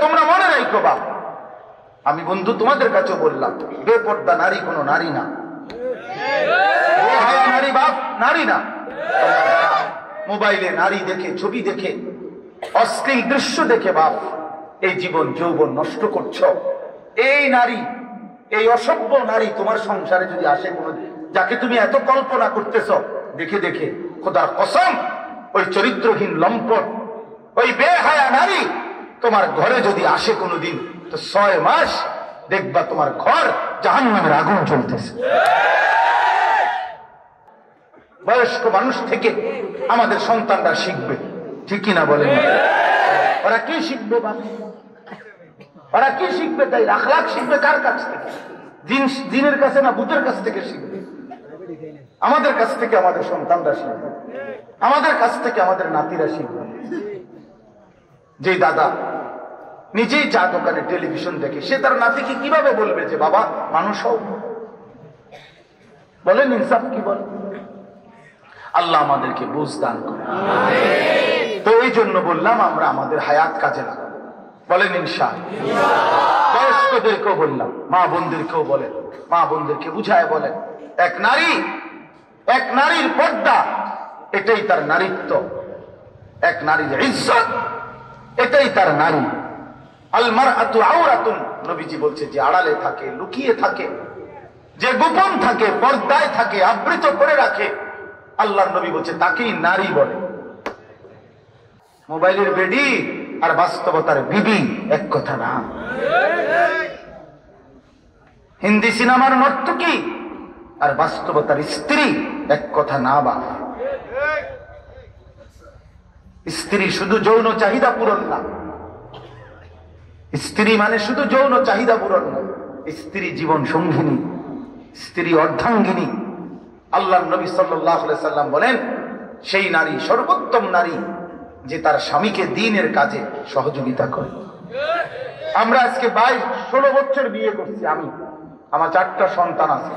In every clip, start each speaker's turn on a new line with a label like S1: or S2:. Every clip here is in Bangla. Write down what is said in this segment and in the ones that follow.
S1: তোমরা মনে রাখো বাপ, আমি বন্ধু তোমাদের কাছেও বললাম, বেপর্দা নারী কোনো নারী না, নারী বাপ নারী না। মোবাইলে নারী দেখে, ছবি দেখে, অশ্লীল দৃশ্য দেখে বাপ এই জীবন যৌবন নষ্ট করছো। এই নারী, এই অসভ্য নারী তোমার সংসারে যদি আসে কোনোদিন, যাকে তুমি এত কল্পনা করতেছ, দেখে দেখে খোদার কসম ওই চরিত্রহীন লম্পট, ওই বেহায়া নারী তোমার ঘরে যদি আসে কোনোদিন, তো 6 মাস দেখবা তোমার ঘর জাহান্নামের আগুন চলতেছে। বয়স্ক মানুষ থেকে আমাদের সন্তানরা শিখবে, ঠিক কিনা বলেন? ওরা কি শিখবে? ওরা কি শিখবে? তাই আখলাক শিখবে কার কাছ থেকে? দিনের কাছে না ভূতের কাছ থেকে শিখবে? আমাদের কাছ থেকে আমাদের সন্তানরা শিখবে, আমাদের কাছ থেকে আমাদের নাতিরা শিখবে। যে দাদা নিজেই চা দোকানে টেলিভিশন দেখে, সে তার নাতিকে কিভাবে বলবে যে বাবা মানুষ হও? বলেন ইনসাফ কি বলে? আল্লাহ আমাদেরকে বুঝ দান করে। তো এই জন্য বললাম আমরা আমাদের হায়াত কাজে লাগাবো। বলেন ইনশাআল্লাহ। বয়স্কদেরকেও বললাম, মা বোনদেরকেও বলেন, মা বোনদেরকে বুঝায় বলেন, এক নারীর পর্দা, এটাই তার নারীত্ব। এক নারীর ইজ্জত, এটাই তার নারী। আল মারআতু আওরাতুন, নবীজি বলছে, যে আড়ালে থাকে, লুকিয়ে থাকে, যে গোপন থাকে, পর্দায় থাকে, আবৃত করে রাখে, আল্লাহর নবী বলছে তাকেই নারী বলে। মোবাইলের বেডি আর বাস্তবতার বিবি এক কথা না। হিন্দি সিনেমার নর্তকী আর বাস্তবতার স্ত্রী এক কথা না। বা স্ত্রী শুধু যৌন চাহিদা পূরণ না, স্ত্রী মানে শুধু যৌন চাহিদা পূরণ না, স্ত্রী জীবন সঙ্গিনী, স্ত্রী অর্ধাঙ্গিনী। আল্লাহর নবী সাল্লাল্লাহু আলাইহি সাল্লাম বলেন, সেই নারী সর্বোত্তম নারী যে তার স্বামীকে দ্বীনের কাজে সহযোগিতা করে। আমরা আজকে 22-16 বছর বিয়ে করছি, আমার 4টা সন্তান আছে।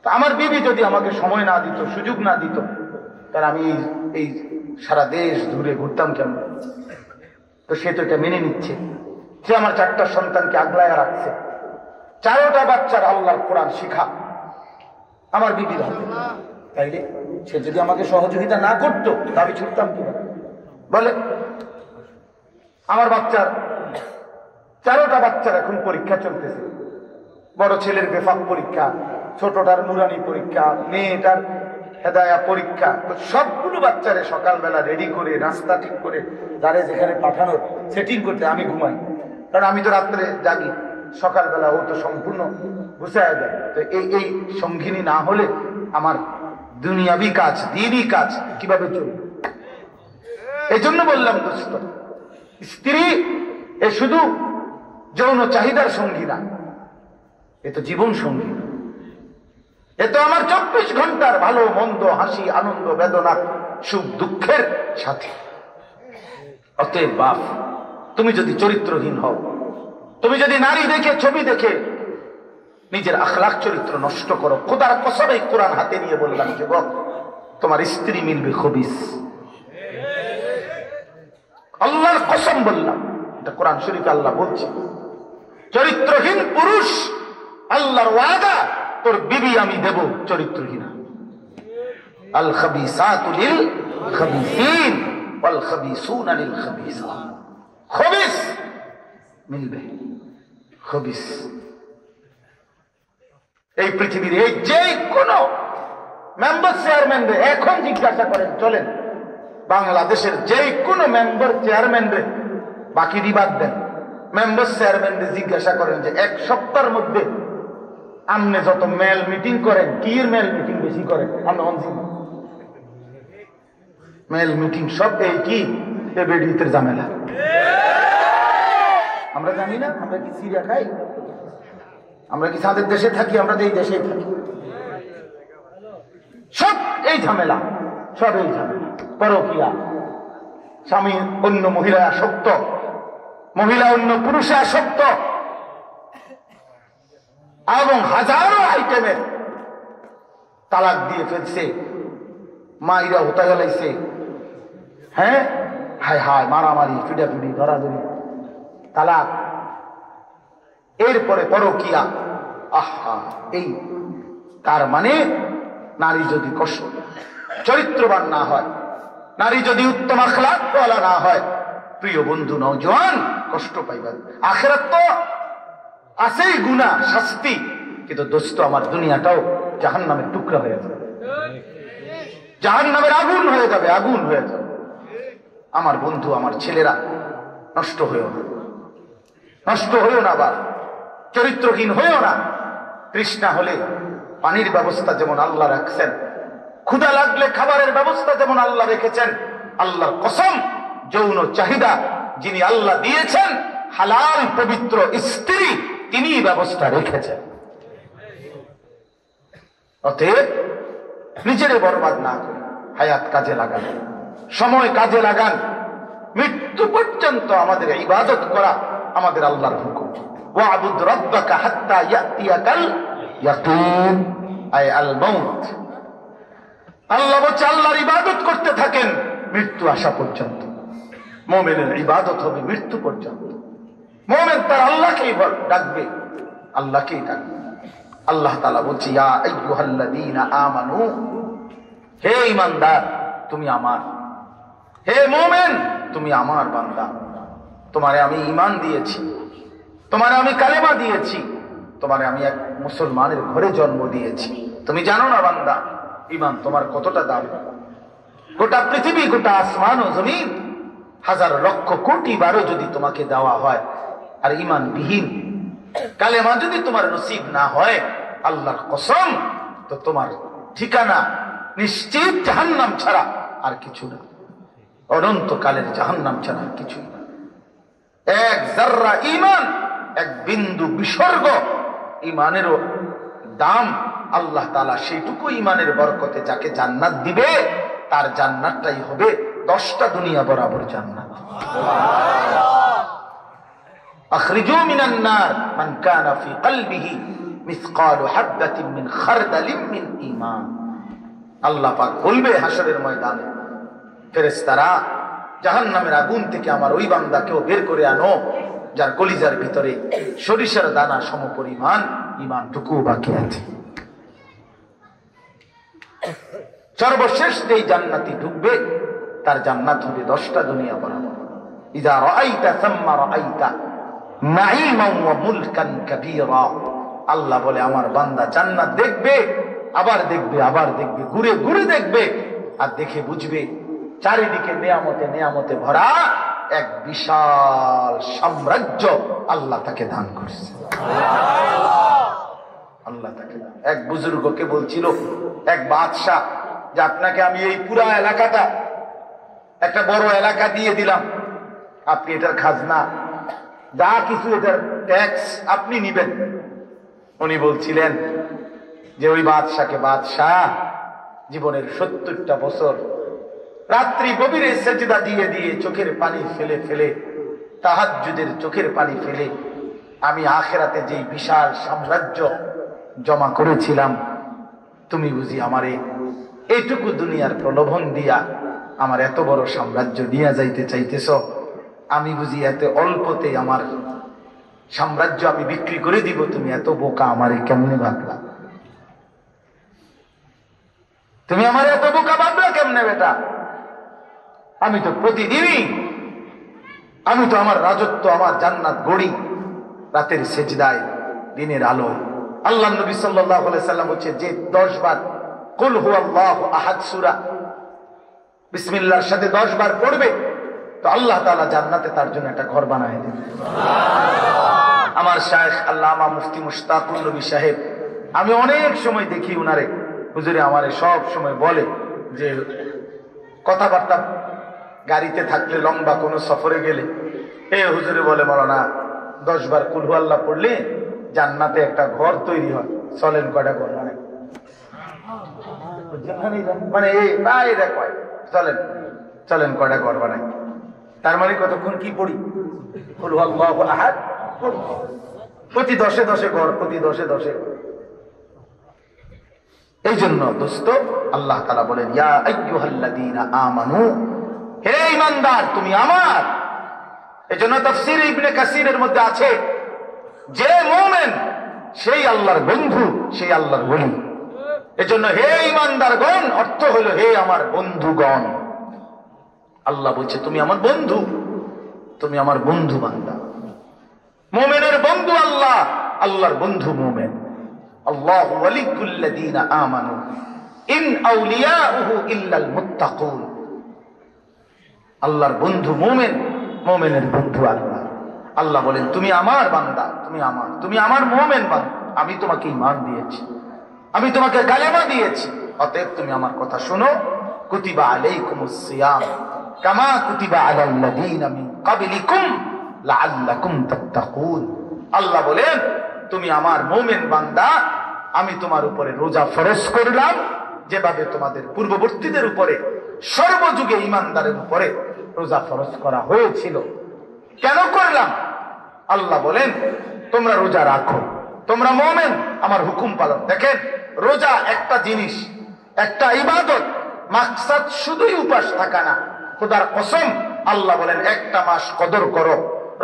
S1: আমার বিবি যদি আমাকে সময় না দিত, সুযোগ না দিত, তাহলে আমি এই সারা দেশ ঘুরে ঘুরতাম কেন? তো সে তো এটা মেনে নিচ্ছে, সে আমার 4টা সন্তানকে আগলায় রাখছে। 4টা বাচ্চার আল্লাহর কোরআন শিখা আমার বিবির হাতে। তাইলে সে যদি আমাকে সহযোগিতা না করতো, তা আমি ছুটতাম কিনা? বলে আমার 4টা বাচ্চার এখন পরীক্ষা চলতেছে। বড় ছেলের বেফাক পরীক্ষা, ছোটটার নুরানি পরীক্ষা, মেয়েটার হেদায়া পরীক্ষা। সবগুলো বাচ্চারে সকালবেলা রেডি করে, রাস্তা ঠিক করে, যারে যেখানে পাঠানোর সেটিং করতে আমি ঘুমাই, কারণ আমি তো রাত্রে জাগি। সকালবেলা ও তো সম্পূর্ণ গুছায় দেয়। তো এই সঙ্গিনী না হলে আমার দুনিয়াবি কাজ, দ্বীনি কাজ কিভাবে চলবে? এই জন্য বললাম দোস্ত, স্ত্রী এ শুধু যৌন চাহিদার সঙ্গী না, এ তো জীবন সঙ্গী। এ তো আমার 24 ঘন্টার ভালো মন্দ, হাসি আনন্দ, বেদনা, সুখ দুঃখের সাথী। অতএব বাপ, তুমি যদি চরিত্রহীন হও, তুমি যদি নারী দেখে, ছবি দেখে নিজের আখলাক চরিত্র নষ্ট করো, খোদার কসম এই কোরআন হাতে নিয়ে বললাম, যুবক, তোমার স্ত্রী মিলবে খবিস। আল্লাহর কসম বললাম, এটা কোরআন শরীফে আল্লাহ বলছে, চরিত্রহীন পুরুষ, আল্লাহর ওয়াদা, তোর বিবি আমি দেব চরিত্রহীনা। আল খাবিসাতু লিল খাবিসিন ওয়াল খাবিসুনা লিল খাবিসাত। খবিস মিলবে, খবিস। এই পৃথিবীর এই যে কোন মেম্বার চেয়ারম্যানরে এখন জিজ্ঞাসা করেন, চলেন বাংলাদেশের যে কোনো মেম্বার চেয়ারম্যানরে, বাকি রিবাদ দেন, মেম্বার চেয়ারম্যানরে জিজ্ঞাসা করেন যে 1 সপ্তাহের মধ্যে আপনি যত মেল মিটিং করেন, কি মেল মিটিং বেশি করেন? মেল মিটিং সব এই কি বেডিতের ঝামেলা। আমরা জানি না, আমরা কি সিরিয়া খাই? আমরা কি তাদের দেশে থাকি? আমরা তো এই দেশেই থাকি। সব এই ঝামেলা, সব এই ঝামেলা। পরকীয়া, স্বামী অন্য মহিলা আসক্ত, মহিলা অন্য পুরুষে আসক্ত, এবং হাজারো আইটেমের তালাক দিয়ে ফেলছে, মাইরা হতে গেলাইছে। হ্যাঁ, হায় হায়, মারামারি, পিটাপিটি, ধরাধরি, তালাক, এরপরে পরকিয়া। আহা, এই তার মানে নারী যদি চরিত্রবান না হয়, নারী যদি উত্তম আখলাকওয়ালা না হয়, প্রিয় বন্ধু নওজোয়ান, কষ্ট পাইবেন। আখিরাত তো আছেই গুনাহ, শাস্তি, কিন্তু দোস্ত আমার দুনিয়াটাও জাহান্নামের টুকরা হয়ে যাবে, জাহান্নামের আগুন হয়ে যাবে, আগুন হয়ে যাবে। আমার বন্ধু, আমার ছেলেরা, নষ্ট হয়েও না, নষ্ট হয়েও না, আবার চরিত্রহীন হয়েও না। তৃষ্ণা হলে পানির ব্যবস্থা যেমন আল্লাহ রাখছেন, ক্ষুধা লাগলে খাবারের ব্যবস্থা যেমন আল্লাহ রেখেছেন, আল্লাহর কসম, যৌন চাহিদা যিনি আল্লাহ দিয়েছেন, হালাল পবিত্র স্ত্রী, তিনি ব্যবস্থা রেখেছেন। অতএব নিজেরে বরবাদ না করে হায়াত কাজে লাগান, সময় কাজে লাগান। মৃত্যু পর্যন্ত আমাদের ইবাদত করা আমাদের আল্লাহর হুকুম। ওয়াবুদ রাব্বাকা হাত্তা ইয়াতিয়াকাল ইয়াকিন, আয় আল মাউত। আল্লাহ বলছে আল্লাহর ইবাদত করতে থাকেন মৃত্যু আসা পর্যন্ত। মুমিনের ইবাদত হবে মৃত্যু পর্যন্ত। মুমিন তার আল্লাহকেই ডাকবে, আল্লাহকেই ডাকবে। আল্লাহ তাআলা বলছে, ইয়া আইয়ুহাল্লাযীনা আমানু, হে ঈমানদার তুমি আমার, হে মুমিন তুমি আমার বান্দা। তোমারে আমি ঈমান দিয়েছি, তোমারে আমি কালেমা দিয়েছি, তোমারে আমি এক মুসলমানের ঘরে জন্ম দিয়েছি। তুমি জানো না বান্দা, ঈমান তোমার কতটা দাম। গোটা পৃথিবী, গোটা আসমান ও জমিন, হাজার লক্ষ কোটি বারও যদি তোমাকে দেওয়া হয়, আর ঈমান বিহীন কালেমা যদি তোমার নসিব না হয়, আল্লাহর কসম, তো তোমার ঠিকানা নিশ্চিত জাহান্নাম ছাড়া আর কিছু না, অনন্তকালের জাহান্নাম ছাড়া আর কিছুই না। এক যাররা ঈমান, এক বিন্দু বিসর্গ ঈমানেরও দাম আল্লাহ তাআলা সেইটুকু ঈমানের বরকতে যাকে জান্নাত দিবে, তার জান্নাতটাই হবে 10টা দুনিয়া বরাবর জান্নাত। আখরিজু মিনান নার মান কানা ফি কলবিহি মিসকালু হাববাতিন মিন খারদালিন মিন ঈমান। আল্লাহ পাক বলবে হাসরের ময়দানে, ফেরেশতারা, জাহান্নামের আগুন থেকে আমার ওই বান্দাকেও বের করে আনো যার কলিজার ভিতরে সরিষার দানা সমপরিমাণ ঈমানটুকু বাকি আছে। সর্বশেষ যেই জান্নাতি ঢুকবে, তার জান্নাত হবে 10টা দুনিয়া বরাবর। ইযা রাআইতা সাম্মা রাআইতা নাঈমান ওয়া মুলকান কাবীরা। আল্লাহ বলে আমার বান্দা জান্নাত দেখবে, আবার দেখবে, আবার দেখবে, ঘুরে ঘুরে দেখবে, আর দেখে বুঝবে চারিদিকে নেয়ামতে নেয়ামতে ভরা এক বিশাল সাম্রাজ্য আল্লাহ তাকে দান করছে। আল্লাহ তাকে, এক বুজুর্গকে বলছিল এক বাদশাহ, যে আপনাকে আমি এই পুরা এলাকাটা, একটা বড় এলাকা দিয়ে দিলাম, আপনি এটার খাজনা যা কিছু, এটার ট্যাক্স আপনি নিবেন। উনি বলছিলেন যে ওই বাদশাকে, বাদশাহ জীবনের 70টা বছর রাত্রি গভীরে সেজদা দিয়ে দিয়ে চোখের পানি ফেলে ফেলে, তাহাজ্জুদের চোখের পানি ফেলে আমি আখিরাতে যেই বিশাল সাম্রাজ্য জমা করেছিলাম, তুমি বুঝি আমারে এইটুকু দুনিয়ার প্রলোভন দিয়া আমার এত বড় সাম্রাজ্য নিয়ে যাইতে চাইতেছ? আমি বুঝি এত অল্পতে আমার সাম্রাজ্য আমি বিক্রি করে দিব? তুমি এত বোকা, আমারে কেমনে ভাবলা? তুমি আমার এত বোকা ভাবলা কেমনে বেটা? আমি তো প্রতিদিনই, আমি তো আমার রাজত্ব, আমার জান্নাত গড়ি রাতের সেজদায়, দিনের আলোয়। আল্লাহ নবী সাল্লাল্লাহু আলাইহি সাল্লাম বলেছে, যে 10 বার কুল হুয়াল্লাহু আহাদ সূরা বিসমিল্লাহর সাথে 10 বার পড়বে, তো আল্লাহ তাআলা জান্নাতে তার জন্য একটা ঘর বানায় দেবে। আমার শায়েখ আল্লামা মুফতি মুশতাকুর নবী সাহেব, আমি অনেক সময় দেখি উনারে, হুজুরে আমারে সব সময় বলে যে কথাবার্তা গাড়িতে থাকলে, লম্বা কোনো সফরে গেলে, এ হুজুরে বলে, মাওলানা 10 বার কুল হুয়াল্লাহ পড়লে জান্নাতে একটা ঘর তৈরি হয়। চলেন কয়টা ঘর মানে মানে এই বাইরে কয়, চলেন চলেন কয়টা ঘর বানাই। তার মানে কতক্ষণ কি পড়ি? কুল হুয়াল্লাহু আহাদ, প্রতি 10-এ 10-এ ঘর, প্রতি 10-এ 10-এ। এই জন্য দোস্ত, আল্লাহ তাআলা বলেন, ইয়া আইয়ুহাল্লাযীনা আমানু, হে ঈমানদার তুমি আমার। এজন্য তাফসীর ইবনে কাসিরের মধ্যে আছে, যে মুমিন সেই আল্লাহর বন্ধু, সেই আল্লাহর ওলি। এজন্য হে ঈমানদারগণ অর্থ হলো হে আমার বন্ধুগণ। আল্লাহ বলছে তুমি আমার বন্ধু, তুমি আমার বন্ধু বান্দা। মুমিনের বন্ধু আল্লাহ, আল্লাহর বন্ধু মুমিন। আল্লাহু ওয়ালিয়ুল্লাযীনা আমানু ইন আউলিয়াউহু ইল্লাল মুত্তাকুন। আল্লাহর বন্ধু মুমিন, মুমিনের বন্ধু আল্লাহ। আল্লাহ বলেন তুমি আমার বান্দা, তুমি আমার মুমিন বান্দা, আমি তোমাকে ঈমান দিয়েছি, আমি তোমাকে কালেমা দিয়েছি, অতএব তুমি আমার কথা শোনো। কুতিবা আলাইকুমুস সিয়াম কামা কুতিবা আলাল্লাযীনা মিন ক্বাবলিকুম লাআল্লাকুম তাত্তাকুন। আল্লাহ বলেন তুমি আমার মুমিন বান্দা, আমি তোমার উপরে রোজা ফরজ করলাম যেভাবে তোমাদের পূর্ববর্তীদের উপরে সর্বযুগে ঈমানদারের উপরে রোজা ফরজ করা হয়েছিল। কেন করলাম? আল্লাহ বলেন তোমরা রোজা রাখো, তোমরা মুমিন, আমার হুকুম পালন। দেখেন রোজা একটা জিনিস, একটা ইবাদত, মাকসাদ শুধুই উপাস থাকা না। খোদার কসম আল্লাহ বলেন একটা মাস কদর করো,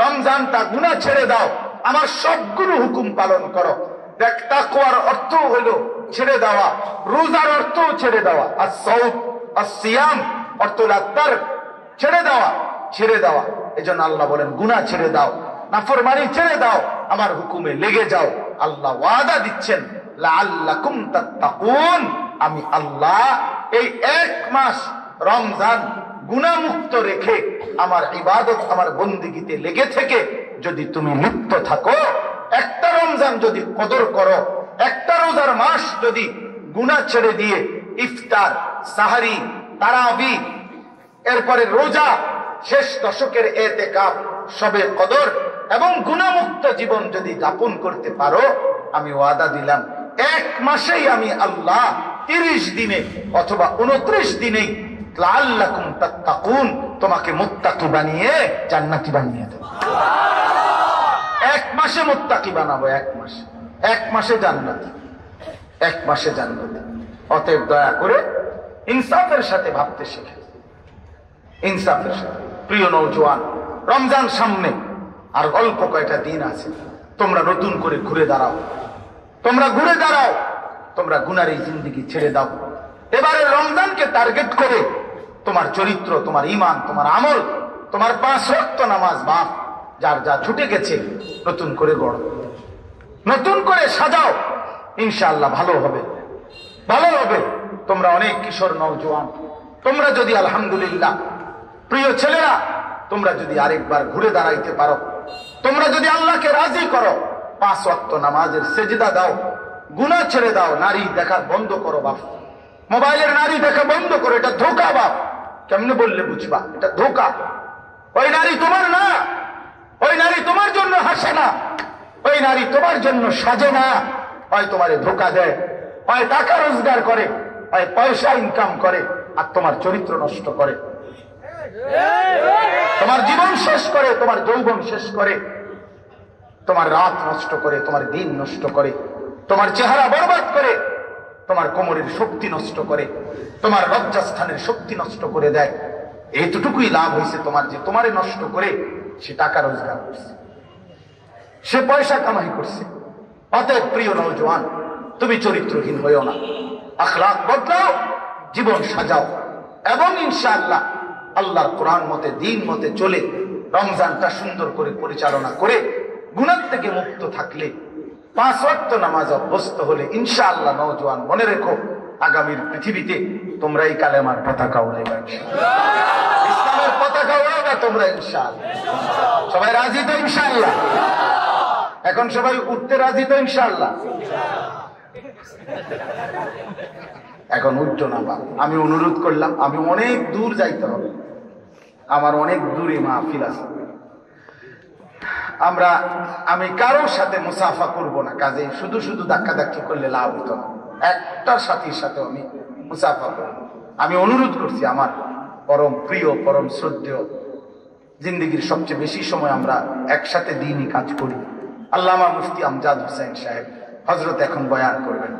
S1: রমজানটা গুনাহ ছেড়ে দাও, আমার সবগুলো হুকুম পালন করো। দেখ তাকওয়ার অর্থ হলো ছেড়ে দেওয়া, রোজার অর্থ ছেড়ে দেওয়া, as-সাওম as-সিয়াম অর্থ লাত্তার ছেড়ে দেওয়া, ছেড়ে দেওয়া। এজন্য আল্লাহ বলেন গুনাহ ছেড়ে দাও, নাফরমানি ছেড়ে দাও, আমার হুকুমে লেগে যাও। আল্লাহ ওয়াদা দিচ্ছেন লাআল্লাকুম তাত্তাকুন, আমি আল্লাহ এই এক মাস রমজান গুনাহমুক্ত রেখে আমার ইবাদত, আমার বন্দেগীতে লেগে থেকে যদি তুমি লিপ্ত থাকো, একটা রমজান যদি কদর করো, একটা রোজার মাস যদি গুনাহ ছেড়ে দিয়ে ইফতার, সাহারি, তারাবি, এরপরে রোজা, শেষ দশকের ইতিকাফ, শবে কদর এবং গুনাহমুক্ত জীবন যদি যাপন করতে পারো, আমি ওয়াদা দিলাম এক মাসেই আমি আল্লাহ 30 দিনে অথবা 29 দিনেই লাআল্লাকুম তাত্তাকুন তোমাকে মুত্তাকি বানিয়ে জান্নাতি বানিয়ে দেব। এক মাসে মুত্তাকি বানাবো, এক মাসে জান্নাতি, এক মাসে জান্নাতি। অতএব দয়া করে ইনসাফের সাথে ভাবতে শিখে, ইনসাফের সাথে। প্রিয় নওজোয়ান, রমজান সামনে, আর অল্প কয়টা দিন আছে। তোমরা নতুন করে ঘুরে দাঁড়াও, তোমরা ঘুরে দাঁড়াও, তোমরা গুনার এই জিন্দেগি ছেড়ে দাও। এবারে রমজানকে টার্গেট করে তোমার চরিত্র, তোমার ঈমান, তোমার আমল, তোমার 5 ওয়াক্ত নামাজ বাপ যার যা ছুটে গেছে নতুন করে গড়ো, নতুন করে সাজাও। ইনশাআল্লাহ ভালো হবে, ভালো হবে। তোমরা অনেক কিশোর নওজোয়ান, তোমরা যদি আলহামদুলিল্লাহ, প্রিয় ছেলেরা, তোমরা যদি আরেকবার ঘুরে দাঁড়াইতে পারো, তোমরা যদি আল্লাহকে রাজি করো, 5 ওয়াক্ত নামাজের সেজদা দাও, গুনাহ ছেড়ে দাও, নারী দেখা বন্ধ করো বাপ, মোবাইলের নারী দেখা বন্ধ করো। এটা ধোঁকা বাপ, কেমনে বললে বুঝবা? এটা ধোঁকা। ওই নারী তোমার না, ওই নারী তোমার জন্য হাসে না, ওই নারী তোমার জন্য সাজে না। হয় তোমারে ধোঁকা দেয়, হয় টাকা রোজগার করে, হয় পয়সা ইনকাম করে, আর তোমার চরিত্র নষ্ট করে, তোমার জীবন শেষ করে, তোমার যৌবন শেষ করে, তোমার রাত নষ্ট করে, তোমার দিন নষ্ট করে, তোমার চেহারা বরবাদ করে, তোমার কোমরের শক্তি নষ্ট করে, তোমার লজ্জাস্থানের শক্তি নষ্ট করে দেয়। এইটুকুই লাভ হয়েছে তোমার, যে তোমারে নষ্ট করে সে টাকা রোজগার করছে, সে পয়সা কামাই করছে। অতএব প্রিয় নওজোয়ান, তুমি চরিত্রহীন হইও না, আখলাক বদলাও, জীবন সাজাও, এবং ইনশাআল্লাহ আল্লাহর কোরআন মতে, দিন মতে চলে রমজানটা সুন্দর করে পরিচালনা করে গুনাহ থেকে মুক্ত থাকলে, 5 ওয়াক্ত নামাজ অভ্যস্ত হলে ইনশাআল্লাহ নওজোয়ান মনে রেখো, আগামীর পৃথিবীতে তোমরা এই কালেমার পতাকা উড়াইবা, ইসলামের পতাকা উড়াইবা তোমরা ইনশাআল্লাহ। সবাই রাজি তো ইনশাআল্লাহ? এখন সবাই উঠতে রাজি তো ইনশাআল্লাহ? এখন উঠতো না বাবা, আমি অনুরোধ করলাম, আমি অনেক দূর যাইতে হবে, আমার অনেক দূরে মাহফিল আছে। আমি কারোর সাথে মুসাফা করব না, কাজে শুধু শুধু ধাক্কা ধাক্কি করলে লাভ হতো না। একটার সাথীর সাথে আমি মুসাফা করব। আমি অনুরোধ করছি, আমার পরম প্রিয়, পরম শ্রদ্ধেয়, জিন্দগির সবচেয়ে বেশি সময় আমরা একসাথে দিনই কাজ করি, আল্লামা মুফতি আমজাদ হোসেন সাহেব হযরত এখন বয়ান করবেন।